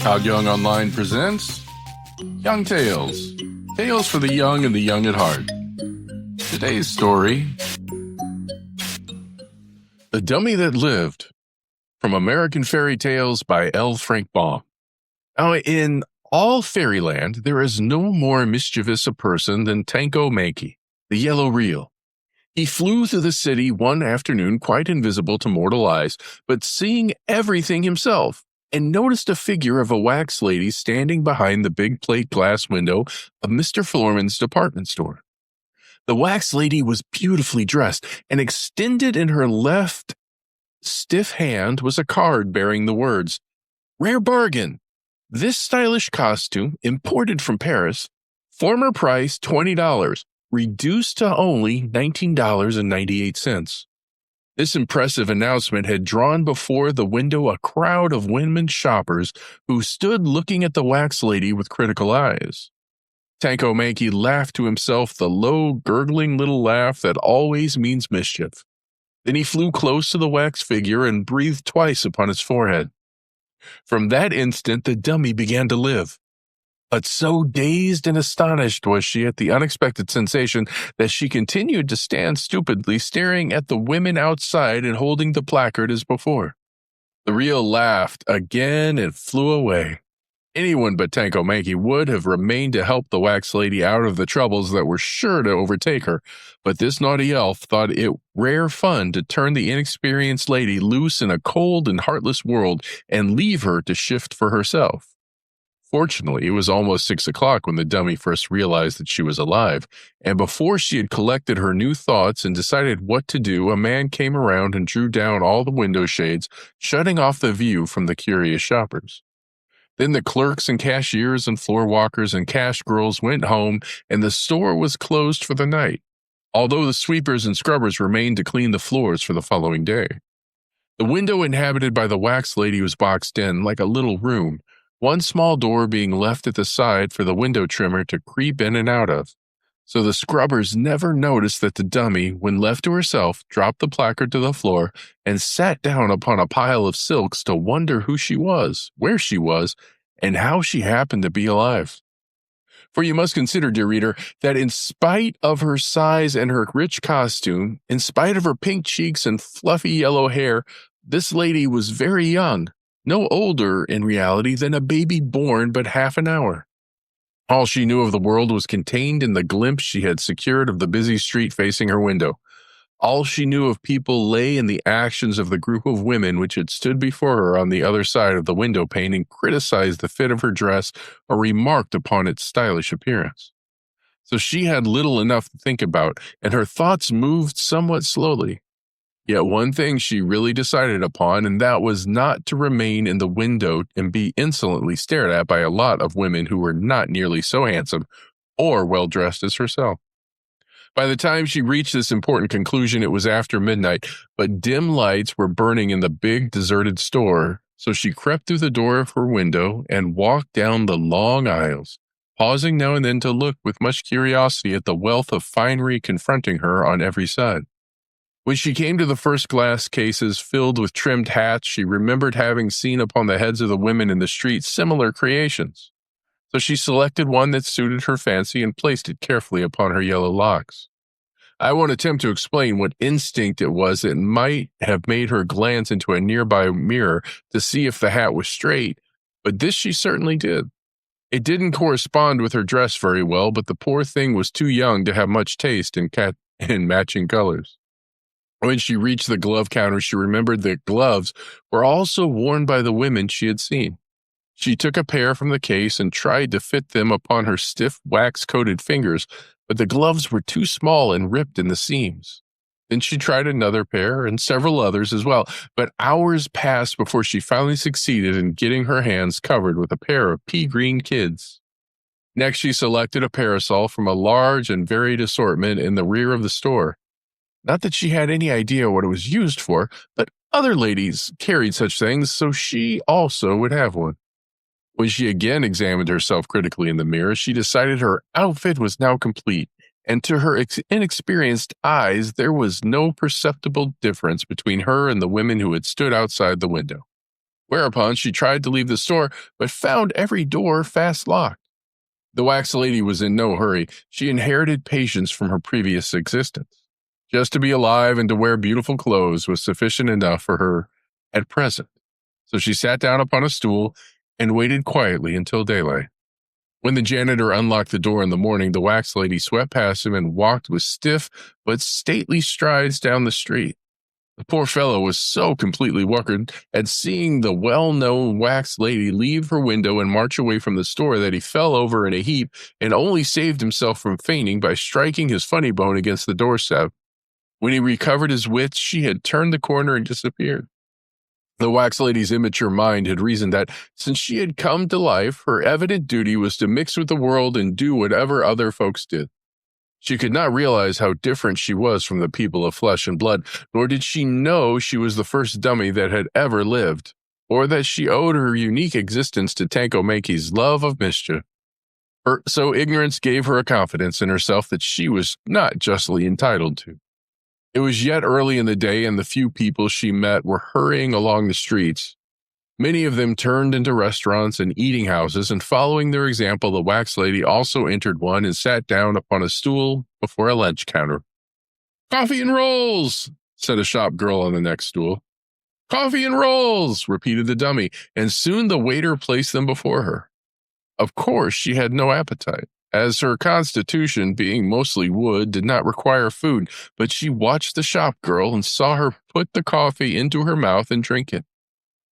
Todd Young Online presents Young Tales. Tales for the young and the young at heart. Today's story, The Dummy That Lived, from American Fairy Tales by L. Frank Baum. Now, in all fairyland, there is no more mischievous a person than Tanko-Mankie the Yellow Ryl. He flew through the city one afternoon, quite invisible to mortal eyes, but seeing everything himself, and noticed a figure of a wax lady standing behind the big plate glass window of Mr. Floorman's department store. The wax lady was beautifully dressed, and extended in her left stiff hand was a card bearing the words, "Rare bargain. This stylish costume, imported from Paris, former price $20, reduced to only $19.98. This impressive announcement had drawn before the window a crowd of women shoppers who stood looking at the wax lady with critical eyes. Tanko-Mankie laughed to himself the low, gurgling little laugh that always means mischief. Then he flew close to the wax figure and breathed twice upon its forehead. From that instant, the dummy began to live. But so dazed and astonished was she at the unexpected sensation that she continued to stand stupidly staring at the women outside and holding the placard as before. The Ryl laughed again and flew away. Anyone but Tanko-Mankie would have remained to help the wax lady out of the troubles that were sure to overtake her, but this naughty elf thought it rare fun to turn the inexperienced lady loose in a cold and heartless world and leave her to shift for herself. Fortunately, it was almost 6 o'clock when the dummy first realized that she was alive, and before she had collected her new thoughts and decided what to do, a man came around and drew down all the window shades, shutting off the view from the curious shoppers. Then the clerks and cashiers and floor walkers and cash girls went home, and the store was closed for the night, although the sweepers and scrubbers remained to clean the floors for the following day. The window inhabited by the wax lady was boxed in like a little room, one small door being left at the side for the window trimmer to creep in and out of. So the scrubbers never noticed that the dummy, when left to herself, dropped the placard to the floor and sat down upon a pile of silks to wonder who she was, where she was, and how she happened to be alive. For you must consider, dear reader, that in spite of her size and her rich costume, in spite of her pink cheeks and fluffy yellow hair, this lady was very young. No older, in reality, than a baby born but half an hour. All she knew of the world was contained in the glimpse she had secured of the busy street facing her window. All she knew of people lay in the actions of the group of women which had stood before her on the other side of the window pane and criticized the fit of her dress or remarked upon its stylish appearance. So she had little enough to think about, and her thoughts moved somewhat slowly. Yet one thing she really decided upon, and that was not to remain in the window and be insolently stared at by a lot of women who were not nearly so handsome or well-dressed as herself. By the time she reached this important conclusion, it was after midnight, but dim lights were burning in the big deserted store, so she crept through the door of her window and walked down the long aisles, pausing now and then to look with much curiosity at the wealth of finery confronting her on every side. When she came to the first glass cases filled with trimmed hats, she remembered having seen upon the heads of the women in the street similar creations. So she selected one that suited her fancy and placed it carefully upon her yellow locks. I won't attempt to explain what instinct it was that might have made her glance into a nearby mirror to see if the hat was straight, but this she certainly did. It didn't correspond with her dress very well, but the poor thing was too young to have much taste in matching colors. When she reached the glove counter, she remembered that gloves were also worn by the women she had seen. She took a pair from the case and tried to fit them upon her stiff, wax-coated fingers, but the gloves were too small and ripped in the seams. Then she tried another pair and several others as well, but hours passed before she finally succeeded in getting her hands covered with a pair of pea-green kids. Next, she selected a parasol from a large and varied assortment in the rear of the store. Not that she had any idea what it was used for, but other ladies carried such things, so she also would have one. When she again examined herself critically in the mirror, she decided her outfit was now complete, and to her inexperienced eyes, there was no perceptible difference between her and the women who had stood outside the window. Whereupon she tried to leave the store, but found every door fast locked. The wax lady was in no hurry. She inherited patience from her previous existence. Just to be alive and to wear beautiful clothes was sufficient enough for her at present. So she sat down upon a stool and waited quietly until daylight. When the janitor unlocked the door in the morning, the wax lady swept past him and walked with stiff but stately strides down the street. The poor fellow was so completely whuckered at seeing the well-known wax lady leave her window and march away from the store that he fell over in a heap and only saved himself from fainting by striking his funny bone against the doorstep. When he recovered his wits, she had turned the corner and disappeared. The wax lady's immature mind had reasoned that, since she had come to life, her evident duty was to mix with the world and do whatever other folks did. She could not realize how different she was from the people of flesh and blood, nor did she know she was the first dummy that had ever lived, or that she owed her unique existence to Tanko-Mankie's love of mischief. So ignorance gave her a confidence in herself that she was not justly entitled to. It was yet early in the day, and the few people she met were hurrying along the streets. Many of them turned into restaurants and eating houses, and following their example, the wax lady also entered one and sat down upon a stool before a lunch counter. "Coffee and rolls," said a shop girl on the next stool. "Coffee and rolls," repeated the dummy, and soon the waiter placed them before her. Of course, she had no appetite, as her constitution, being mostly wood, did not require food, but she watched the shop girl and saw her put the coffee into her mouth and drink it.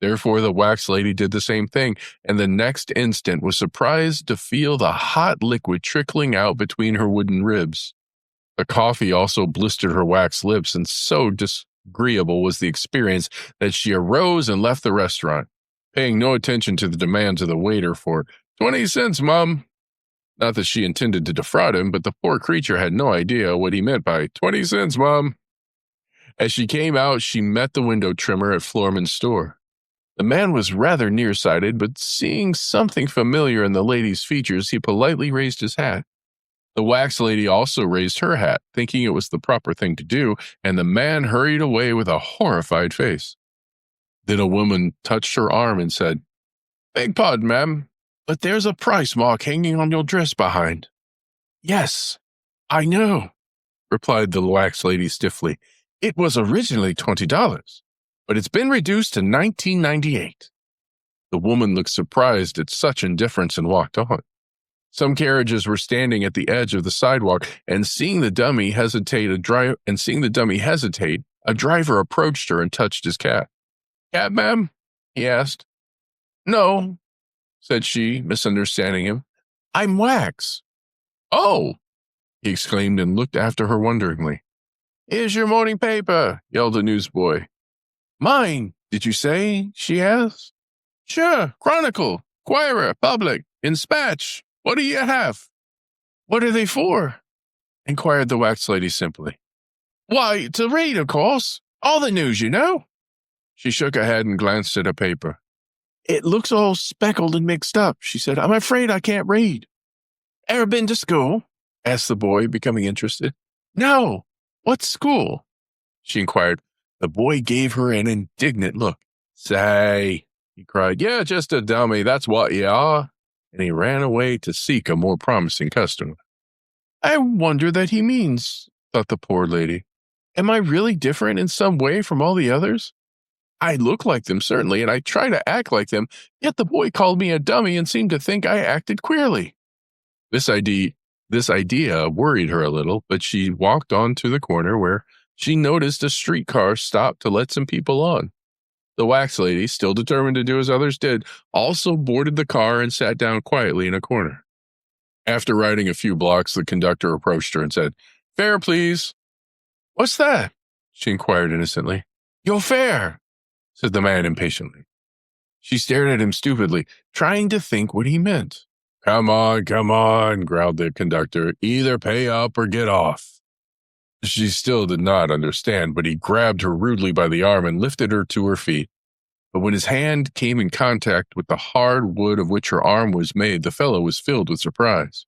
Therefore, the wax lady did the same thing, and the next instant was surprised to feel the hot liquid trickling out between her wooden ribs. The coffee also blistered her wax lips, and so disagreeable was the experience that she arose and left the restaurant, paying no attention to the demands of the waiter for 20 cents, Mum. Not that she intended to defraud him, but the poor creature had no idea what he meant by 20 cents, Mum. As she came out, she met the window trimmer at Floorman's store. The man was rather nearsighted, but seeing something familiar in the lady's features, he politely raised his hat. The wax lady also raised her hat, thinking it was the proper thing to do, and the man hurried away with a horrified face. Then a woman touched her arm and said, "Beg pardon, ma'am, but there's a price mark hanging on your dress behind." "Yes, I know," replied the wax lady stiffly. "It was originally $20, but it's been reduced to $19.98. The woman looked surprised at such indifference and walked on. Some carriages were standing at the edge of the sidewalk, and seeing the dummy hesitate, a driver approached her and touched his cap. "Cab, ma'am?" he asked. "No," said she, misunderstanding him. "I'm Wax." "Oh!" he exclaimed and looked after her wonderingly. "Here's your morning paper," yelled a newsboy. "Mine, did you say?" she asked. "Sure, Chronicle, Enquirer, Public, Dispatch. What do you have?" "What are they for?" inquired the wax lady simply. "Why, to read, of course. All the news, you know." She shook her head and glanced at a paper. "It looks all speckled and mixed up," she said. "I'm afraid I can't read." "Ever been to school?" asked the boy, becoming interested. "No. What school?" she inquired. The boy gave her an indignant look. "Say," he cried, "you're just a dummy, that's what you are." And he ran away to seek a more promising customer. "I wonder that he means," thought the poor lady. "Am I really different in some way from all the others? I look like them, certainly, and I try to act like them, yet the boy called me a dummy and seemed to think I acted queerly." This idea worried her a little, but she walked on to the corner where she noticed a streetcar stop to let some people on. The wax lady, still determined to do as others did, also boarded the car and sat down quietly in a corner. After riding a few blocks, the conductor approached her and said, "Fare, please." "What's that?" she inquired innocently. "Your fare," said the man impatiently. She stared at him stupidly, trying to think what he meant. Come on, growled the conductor. "Either pay up or get off." She still did not understand, but he grabbed her rudely by the arm and lifted her to her feet. But when his hand came in contact with the hard wood of which her arm was made, the fellow was filled with surprise.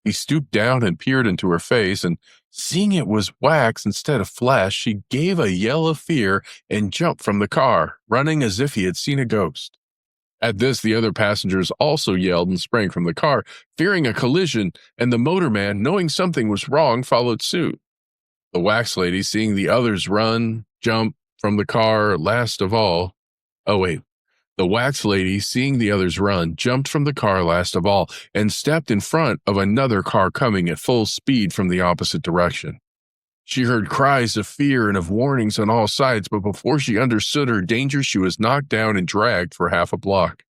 He stooped down and peered into her face, and Seeing it was wax instead of flesh, she gave a yell of fear and jumped from the car, running as if he had seen a ghost. At this, the other passengers also yelled and sprang from the car, fearing a collision, and the motorman, knowing something was wrong, followed suit. The wax lady, seeing the others run, jump from the car last of all. The wax lady, seeing the others run, jumped from the car last of all and stepped in front of another car coming at full speed from the opposite direction. She heard cries of fear and of warnings on all sides, but before she understood her danger, she was knocked down and dragged for half a block.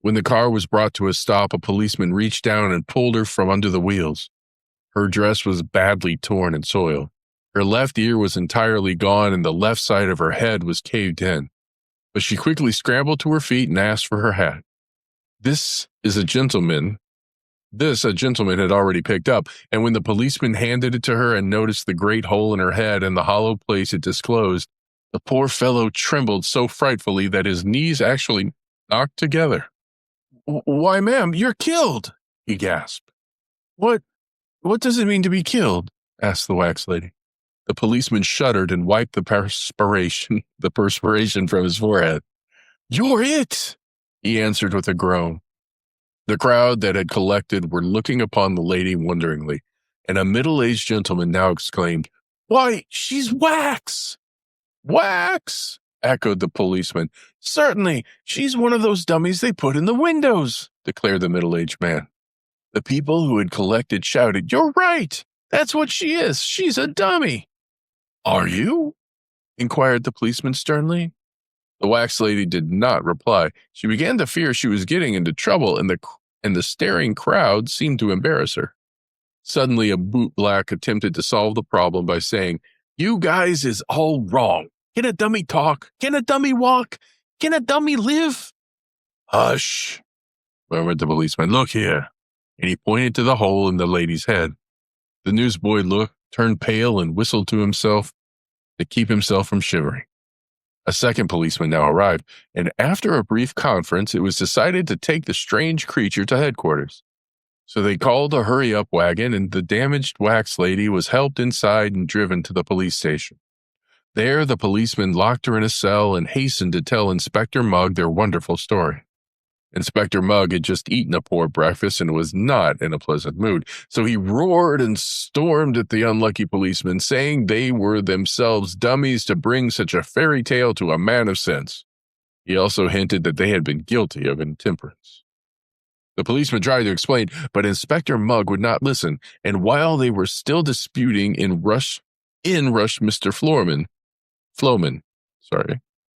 When the car was brought to a stop, a policeman reached down and pulled her from under the wheels. Her dress was badly torn and soiled. Her left ear was entirely gone and the left side of her head was caved in. But she quickly scrambled to her feet and asked for her hat. This a gentleman had already picked up, and when the policeman handed it to her and noticed the great hole in her head and the hollow place it disclosed, the poor fellow trembled so frightfully that his knees actually knocked together. "Why, ma'am, you're killed," he gasped. What does it mean to be killed?" asked the wax lady. The policeman shuddered and wiped the perspiration from his forehead. "You're it," he answered with a groan. The crowd that had collected were looking upon the lady wonderingly, and a middle-aged gentleman now exclaimed, "Why, she's wax!" "Wax!" echoed the policeman. "Certainly, she's one of those dummies they put in the windows," declared the middle-aged man. The people who had collected shouted, "You're right! That's what she is! She's a dummy!" "Are you?" inquired the policeman sternly. The wax lady did not reply. She began to fear she was getting into trouble, and the staring crowd seemed to embarrass her. Suddenly, a bootblack attempted to solve the problem by saying, "You guys is all wrong. Can a dummy talk? Can a dummy walk? Can a dummy live?" "Hush," murmured the policeman. "Look here." And he pointed to the hole in the lady's head. The newsboy turned pale, and whistled to himself to keep himself from shivering. A second policeman now arrived, and after a brief conference, it was decided to take the strange creature to headquarters. So they called a hurry-up wagon, and the damaged wax lady was helped inside and driven to the police station. There, the policeman locked her in a cell and hastened to tell Inspector Mugg their wonderful story. Inspector Mugg had just eaten a poor breakfast and was not in a pleasant mood, so he roared and stormed at the unlucky policemen, saying they were themselves dummies to bring such a fairy tale to a man of sense. He also hinted that they had been guilty of intemperance. The policeman tried to explain, but Inspector Mugg would not listen, and while they were still disputing, in rushed Mr. Floman,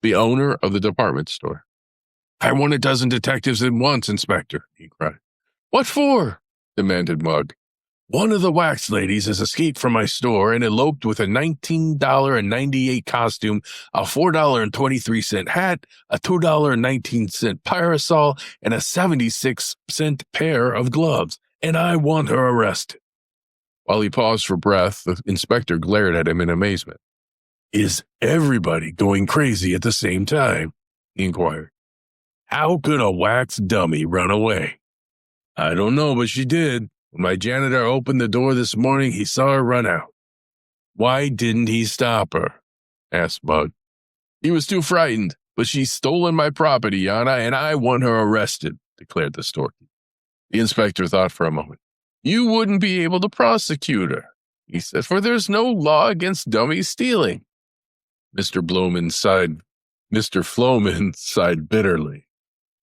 the owner of the department store. "I want a dozen detectives at once, Inspector," he cried. "What for?" demanded Mugg. "One of the wax ladies has escaped from my store and eloped with a $19.98 costume, a $4.23 hat, a $2.19 parasol, and a 76-cent pair of gloves, and I want her arrested." While he paused for breath, the inspector glared at him in amazement. "Is everybody going crazy at the same time?" he inquired. "How could a wax dummy run away?" "I don't know, but she did. When my janitor opened the door this morning, he saw her run out." "Why didn't he stop her?" asked Mugg. "He was too frightened, but she's stolen my property, Yana, and I want her arrested," declared the storekeeper. The inspector thought for a moment. "You wouldn't be able to prosecute her," he said, "for there's no law against dummy stealing." Mr. Floman sighed bitterly.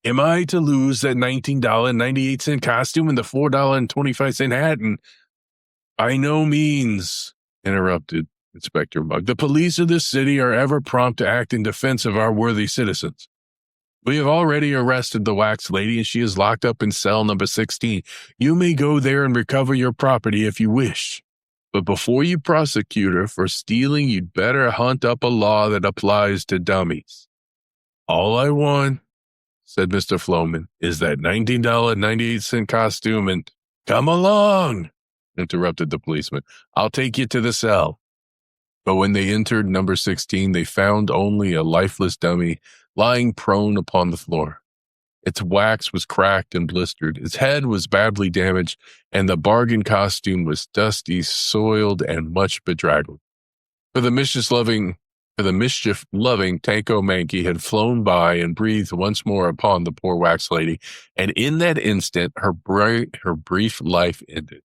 "Am I to lose that $19.98 costume and the $4.25 hat? And by no means," interrupted Inspector Mugg. "The police of this city are ever prompt to act in defense of our worthy citizens. We have already arrested the wax lady, and she is locked up in cell number 16. You may go there and recover your property if you wish. But before you prosecute her for stealing, you'd better hunt up a law that applies to dummies." "All I want," said Mr. Floman, "is that $19.98 costume and—" "Come along," interrupted the policeman. "I'll take you to the cell." But when they entered number 16, they found only a lifeless dummy lying prone upon the floor. Its wax was cracked and blistered, its head was badly damaged, and the bargain costume was dusty, soiled, and much bedraggled. For the mischief-loving Tanko-Mankie had flown by and breathed once more upon the poor wax lady, and in that instant her brief life ended.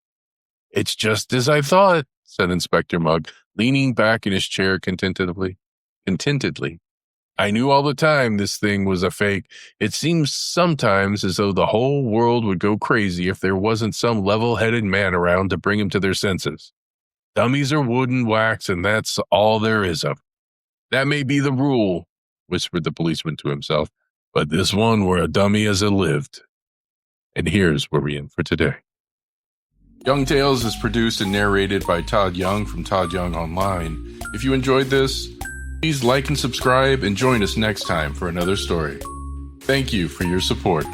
"It's just as I thought," said Inspector Mugg, leaning back in his chair contentedly. "I knew all the time this thing was a fake. It seems sometimes as though the whole world would go crazy if there wasn't some level-headed man around to bring them to their senses. Dummies are wood and wax, and that's all there is of them. That may be the rule," whispered the policeman to himself, "but this one were a dummy as it lived." And here's where we end for today. Young Tales is produced and narrated by Todd Young from Todd Young Online. If you enjoyed this, please like and subscribe and join us next time for another story. Thank you for your support.